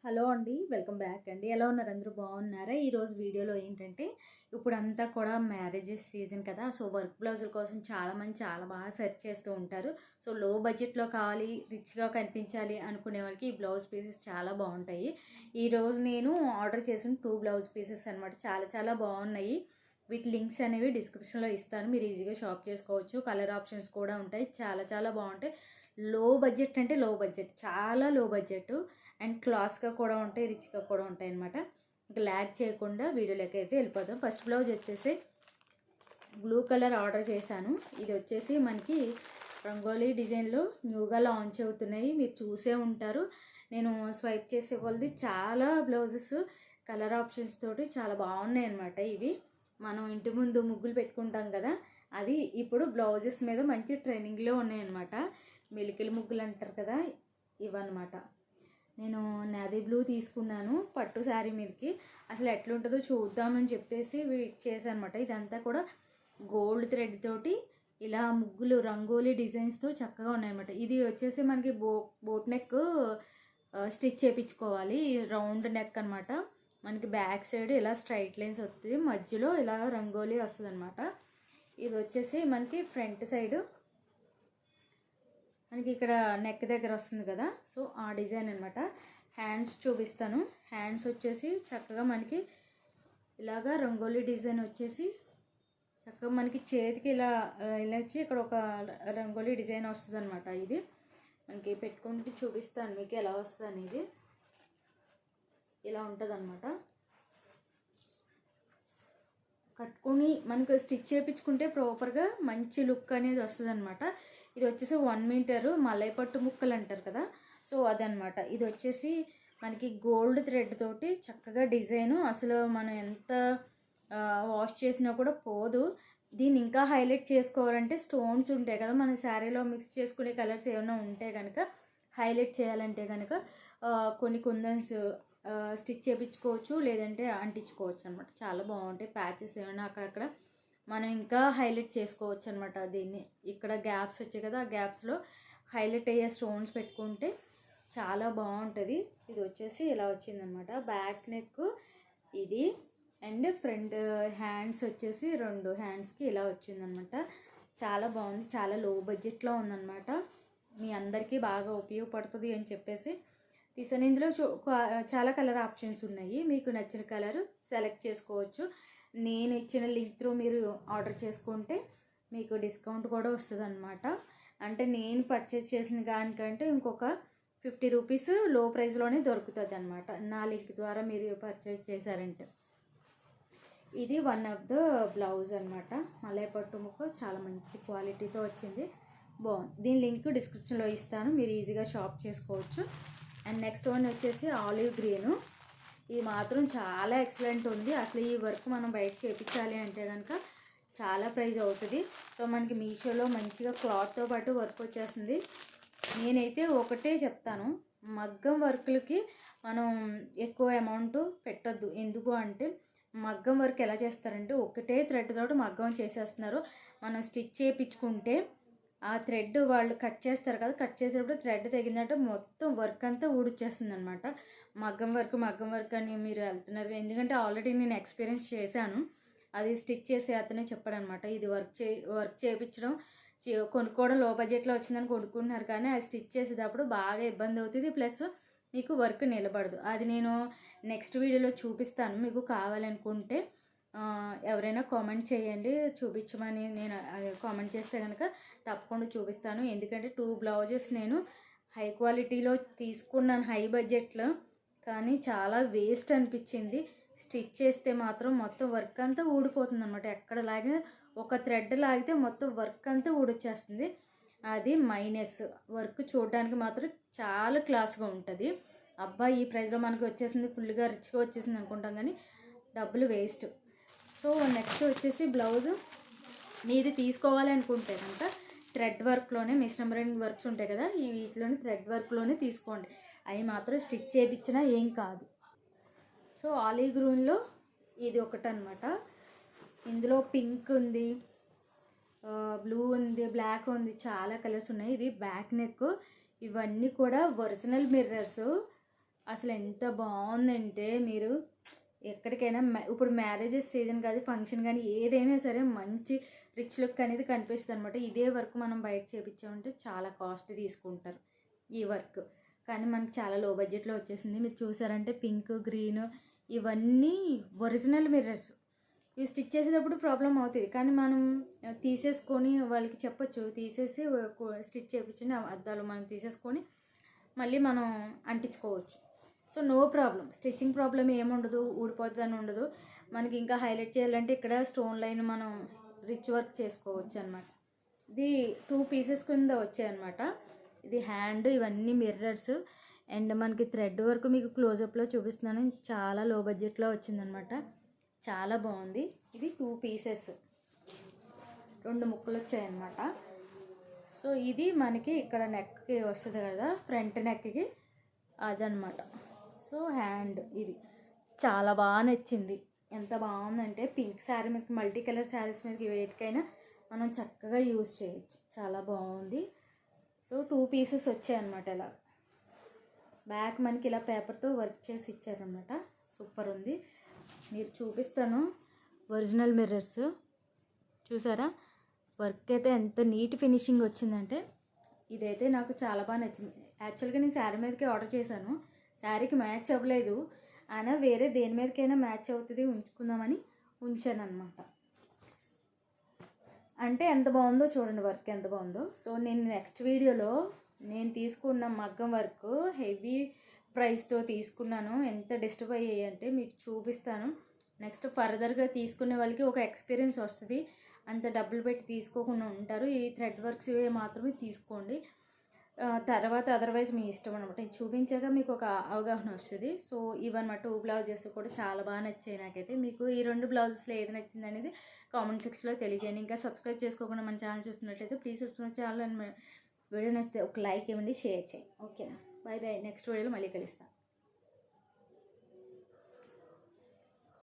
Hello అండి, welcome back అండి. ఎలా ఉన్నారు? అందరూ బాగున్నారా? ఈరోజు వీడియోలో ఏంటంటే ఇప్పుడంతా కూడా మ్యారేజెస్ సీజన్ కదా. సో వర్క్ బ్లౌజుల కోసం చాలామంది చాలా బాగా సెర్చ్ చేస్తూ ఉంటారు. సో లో బడ్జెట్లో కావాలి, రిచ్గా కనిపించాలి అనుకునే వాళ్ళకి ఈ బ్లౌజ్ పీసెస్ చాలా బాగుంటాయి. ఈరోజు నేను ఆర్డర్ చేసిన 2 బ్లౌజ్ పీసెస్ అనమాట. చాలా చాలా బాగున్నాయి. వీటి లింక్స్ అనేవి డిస్క్రిప్షన్లో ఇస్తాను, మీరు ఈజీగా షాప్ చేసుకోవచ్చు. కలర్ ఆప్షన్స్ కూడా ఉంటాయి. చాలా చాలా బాగుంటాయి. లో బడ్జెట్ అంటే లో బడ్జెట్, చాలా లో బడ్జెట్ అండ్ క్లాస్గా కూడా ఉంటాయి, రిచ్గా కూడా ఉంటాయి అనమాట. ఇంకా ల్యాగ్ చేయకుండా వీడియోలోకి అయితే వెళ్ళిపోదాం. ఫస్ట్ బ్లౌజ్ వచ్చేసి బ్లూ కలర్ ఆర్డర్ చేశాను. ఇది వచ్చేసి మనకి రంగోలీ డిజైన్లో న్యూగా లాంచ్ అవుతున్నాయి, మీరు చూసే ఉంటారు. నేను స్వైప్ చేసే కొలది చాలా బ్లౌజెస్ కలర్ ఆప్షన్స్ తోటి చాలా బాగున్నాయి అనమాట. ఇవి మనం ఇంటి ముందు ముగ్గులు పెట్టుకుంటాం కదా, అవి ఇప్పుడు బ్లౌజెస్ మీద మంచి ట్రెండింగ్లో ఉన్నాయన్నమాట. మెలికల ముగ్గులు అంటారు కదా, ఇవన్నమాట. నేను నేవీ బ్లూ తీసుకున్నాను పట్టు శారీ మీదకి. అసలు ఎట్లుంటుందో చూద్దామని చెప్పేసి చేశాను అనమాట. ఇదంతా కూడా గోల్డ్ థ్రెడ్ తోటి ఇలా ముగ్గులు రంగోలీ డిజైన్స్తో చక్కగా ఉన్నాయన్నమాట. ఇది వచ్చేసి మనకి బోట్ నెక్ స్టిచ్ చేయించుకోవాలి. రౌండ్ నెక్ అనమాట. మనకి బ్యాక్ సైడ్ ఇలా స్ట్రైట్ లైన్స్ వస్తుంది, మధ్యలో ఇలా రంగోలీ వస్తుంది అనమాట. ఇది వచ్చేసి మనకి ఫ్రంట్ సైడ్ మనకి ఇక్కడ నెక్ దగ్గర వస్తుంది కదా, సో ఆ డిజైన్ అనమాట. హ్యాండ్స్ చూపిస్తాను. హ్యాండ్స్ వచ్చేసి చక్కగా మనకి ఇలాగా రంగోలీ డిజైన్ వచ్చేసి చక్కగా మనకి చేతికి ఇలా ఇలా వచ్చి ఇక్కడ ఒక రంగోలీ డిజైన్ వస్తుంది అనమాట. ఇది మనకి పెట్టుకుంటే చూపిస్తాను మీకు ఎలా వస్తుంది అనేది. ఇలా ఉంటుంది అనమాట. కట్టుకొని మనకు స్టిచ్ చేయించుకుంటే ప్రాపర్గా మంచి లుక్ అనేది వస్తుంది అనమాట. ఇది వచ్చేసి 1 మీటర్ మలై పట్టు ముక్కలు అంటారు కదా, సో అదనమాట. ఇది వచ్చేసి మనకి గోల్డ్ థ్రెడ్ తోటి చక్కగా డిజైను, అసలు మనం ఎంత వాష్ చేసినా కూడా పోదు. దీన్ని ఇంకా హైలైట్ చేసుకోవాలంటే స్టోన్స్ ఉంటాయి కదా మన శారీలో, మిక్స్ చేసుకునే కలర్స్ ఏమైనా ఉంటే కనుక హైలైట్ చేయాలంటే కనుక కొన్ని కుందన్స్ స్టిచ్ చేయించుకోవచ్చు, లేదంటే అంటించుకోవచ్చు అనమాట. చాలా బాగుంటాయి. ప్యాచెస్ ఏమైనా అక్కడక్కడ మనం ఇంకా హైలైట్ చేసుకోవచ్చు అనమాట. దీన్ని ఇక్కడ గ్యాప్స్ వచ్చాయి కదా, ఆ గ్యాప్స్లో హైలైట్ అయ్యే స్టోన్స్ పెట్టుకుంటే చాలా బాగుంటుంది. ఇది వచ్చేసి ఇలా వచ్చిందనమాట. బ్యాక్ నెక్ ఇది అండ్ ఫ్రంట్ హ్యాండ్స్ వచ్చేసి 2 హ్యాండ్స్కి ఇలా వచ్చిందనమాట. చాలా బాగుంది. చాలా లో బడ్జెట్లో ఉందన్నమాట. మీ అందరికీ బాగా ఉపయోగపడుతుంది అని చెప్పేసి తీసాను. ఇందులో చాలా కలర్ ఆప్షన్స్ ఉన్నాయి, మీకు నచ్చిన కలర్ సెలెక్ట్ చేసుకోవచ్చు. నేను ఇచ్చిన లింక్ త్రూ మీరు ఆర్డర్ చేసుకుంటే మీకు డిస్కౌంట్ కూడా వస్తుంది అనమాట. అంటే నేను పర్చేస్ చేసిన దానికంటే ఇంకొక 50 రూపీస్ లో ప్రైస్లోనే దొరుకుతుంది అనమాట, నా లింక్ ద్వారా మీరు పర్చేస్ చేశారంటే. ఇది వన్ ఆఫ్ ద బ్లౌజ్ అనమాట. మలై పట్టు ముక్క చాలా మంచి క్వాలిటీతో వచ్చింది, బాగుంది. దీని లింక్ డిస్క్రిప్షన్లో ఇస్తాను, మీరు ఈజీగా షాప్ చేసుకోవచ్చు. అండ్ నెక్స్ట్ వన్ వచ్చేసి ఆలివ్ గ్రీను. ఇది మాత్రం చాలా ఎక్సలెంట్ ఉంది. అసలు ఈ వర్క్ మనం బయట చేయించాలి అంటే కనుక చాలా ప్రైస్ అవుతుంది. సో మనకి మీషోలో మంచిగా క్లాత్తో పాటు వర్క్ వచ్చేస్తుంది. నేనైతే ఒకటే చెప్తాను, మగ్గం వర్క్లకి మనం ఎక్కువ అమౌంట్ పెట్టద్దు. ఎందుకు అంటే మగ్గం వర్క్ ఎలా చేస్తారంటే ఒకటే థ్రెడ్ తోటి మగ్గం చేసేస్తున్నారు. మనం స్టిచ్ చేయించుకుంటే ఆ థ్రెడ్ వాళ్ళు కట్ చేస్తారు కదా, కట్ చేసేటప్పుడు థ్రెడ్ తగిలినట్టు మొత్తం వర్క్ అంతా ఊడిచ్చేస్తుంది అనమాట. మగ్గం వర్క్ అని మీరు వెళ్తున్నారు, ఎందుకంటే ఆల్రెడీ నేను ఎక్స్పీరియన్స్ చేశాను. అది స్టిచ్ చేసే అతనే చెప్పాడనమాట. ఇది వర్క్ చేయించడం కొనుక్కోవడం లో బడ్జెట్లో వచ్చిందని కొనుక్కుంటున్నారు, కానీ అది స్టిచ్ చేసేటప్పుడు బాగా ఇబ్బంది అవుతుంది, ప్లస్ మీకు వర్క్ నిలబడదు. అది నేను నెక్స్ట్ వీడియోలో చూపిస్తాను, మీకు కావాలనుకుంటే ఎవరైనా కామెంట్ చేయండి చూపించమని. నేను కామెంట్ చేస్తే కనుక తప్పకుండా చూపిస్తాను. ఎందుకంటే 2 బ్లౌజెస్ నేను హై క్వాలిటీలో తీసుకున్నాను, హై బడ్జెట్లో, కానీ చాలా వేస్ట్ అనిపించింది. స్టిచ్ చేస్తే మాత్రం మొత్తం వర్క్ అంతా ఊడిపోతుంది అనమాట. ఎక్కడ లాగిన ఒక థ్రెడ్ లాగితే మొత్తం వర్క్ అంతా ఊడొచ్చేస్తుంది. అది మైనస్. వర్క్ చూడడానికి మాత్రం చాలా క్లాస్గా ఉంటుంది. అబ్బా ఈ ప్రైస్లో మనకి వచ్చేసింది, ఫుల్గా రిచ్గా వచ్చేసింది అనుకుంటాం, కానీ డబ్బులు వేస్ట్. సో నెక్స్ట్ వచ్చేసి బ్లౌజ్ మీది తీసుకోవాలి అనుకుంటే కనుక థ్రెడ్ వర్క్లోనే మిషనరింగ్ వర్క్స్ ఉంటాయి కదా, ఈ వీటిలోనే థ్రెడ్ వర్క్లోనే తీసుకోండి. అవి మాత్రం స్టిచ్ చేయించినా ఏం కాదు. సో ఆలివ్ గ్రీన్లో ఇది ఒకటి అనమాట. ఇందులో పింక్ ఉంది, బ్లూ ఉంది, బ్లాక్ ఉంది, చాలా కలర్స్ ఉన్నాయి. ఇది బ్యాక్ నెక్. ఇవన్నీ కూడా ఒరిజినల్ మిర్రర్స్. అసలు ఎంత బాగుందంటే మీరు ఎక్కడికైనా ఇప్పుడు మ్యారేజెస్ సీజన్ కాదు, ఫంక్షన్ కానీ ఏదైనా సరే మంచి రిచ్ లుక్ అనేది కనిపిస్తుంది అనమాట. ఇదే వర్క్ మనం బయట చేపించామంటే చాలా కాస్ట్ తీసుకుంటారు ఈ వర్క్, కానీ మనకి చాలా లో బడ్జెట్లో వచ్చేసింది. మీరు చూసారంటే పింక్, గ్రీన్ ఇవన్నీ ఒరిజినల్ మిర్రర్స్. ఇవి స్టిచ్ చేసేటప్పుడు ప్రాబ్లం అవుతుంది, కానీ మనం తీసేసుకొని వాళ్ళకి చెప్పొచ్చు, తీసేసి స్టిచ్ చేయించండి అద్దాలు మనం తీసేసుకొని మళ్ళీ మనం అంటించుకోవచ్చు. So no problem, stitching problem ఏముండదు, ఊడిపోతుంది అని ఉండదు. మనకి ఇంకా హైలైట్ చేయాలంటే ఇక్కడ స్టోన్ లైన్ మనం రిచ్ వర్క్ చేసుకోవచ్చు అనమాట. ఇది 2 పీసెస్ కింద వచ్చాయన్నమాట. ఇది హ్యాండ్, ఇవన్నీ మిర్రర్స్ అండ్ మనకి థ్రెడ్ వర్క్ మీకు క్లోజప్లో చూపిస్తున్నాను. చాలా లో బడ్జెట్లో వచ్చిందనమాట, చాలా బాగుంది. ఇవి 2 పీసెస్, 2 ముక్కలు వచ్చాయన్నమాట. సో ఇది మనకి ఇక్కడ నెక్కి వస్తుంది కదా, ఫ్రంట్ నెక్కి అదనమాట. సో హ్యాండ్ ఇది చాలా బాగా నచ్చింది. ఎంత బాగుందంటే పింక్ శారీ మీద, మల్టీ కలర్ శారీస్ మీదకి వేటికైనా మనం చక్కగా యూజ్ చేయొచ్చు, చాలా బాగుంది. సో 2 పీసెస్ వచ్చాయన్నమాట. ఇలా బ్యాక్ మనకి ఇలా పేపర్తో వర్క్ చేసి ఇచ్చారనమాట, సూపర్ ఉంది. మీరు చూపిస్తాను ఒరిజినల్ మిర్రర్స్ చూసారా, వర్క్ అయితే ఎంత నీట్ ఫినిషింగ్ వచ్చిందంటే ఇదైతే నాకు చాలా బాగా నచ్చింది. యాక్చువల్గా నేను శారీ మీదకి ఆర్డర్ చేశాను, శారీకి మ్యాచ్ అవ్వలేదు, అయినా వేరే దేని మీదకైనా మ్యాచ్ అవుతుంది ఉంచుకుందామని ఉంచాను అనమాట. అంటే ఎంత బాగుందో చూడండి, వర్క్ ఎంత బాగుందో. సో నేను నెక్స్ట్ వీడియోలో నేను తీసుకున్న మగ్గం వర్క్ హెవీ ప్రైస్తో తీసుకున్నాను, ఎంత డిస్టర్బ్ అయ్యాయి అంటే మీకు చూపిస్తాను. నెక్స్ట్ ఫర్దర్గా తీసుకునే వాళ్ళకి ఒక ఎక్స్పీరియన్స్ వస్తుంది, అంత డబ్బులు పెట్టి తీసుకోకుండా ఉంటారు. ఈ థ్రెడ్ వర్క్స్ ఇవే మాత్రమే తీసుకోండి, తర్వాత అదర్వైజ్ మీ ఇష్టం అనమాట. ఇది చూపించాక మీకు ఒక అవగాహన వస్తుంది. సో ఇవన్నమాట 2 బ్లౌజెస్ కూడా చాలా బాగా నచ్చాయి నాకైతే. మీకు ఈ 2 బ్లౌజెస్లో ఏది నచ్చింది అనేది కామెంట్ సెక్షన్లో తెలియజేయండి. ఇంకా సబ్స్క్రైబ్ చేసుకోకుండా మన ఛానల్ చూస్తున్నట్లయితే ప్లీజ్ సబ్స్క్రైబ్ ఛానల్. వీడియో నచ్చితే ఒక లైక్ ఇవ్వండి, షేర్ చేయండి. ఓకేనా, బై బై. నెక్స్ట్ వీడియోలో మళ్ళీ కలుస్తాను.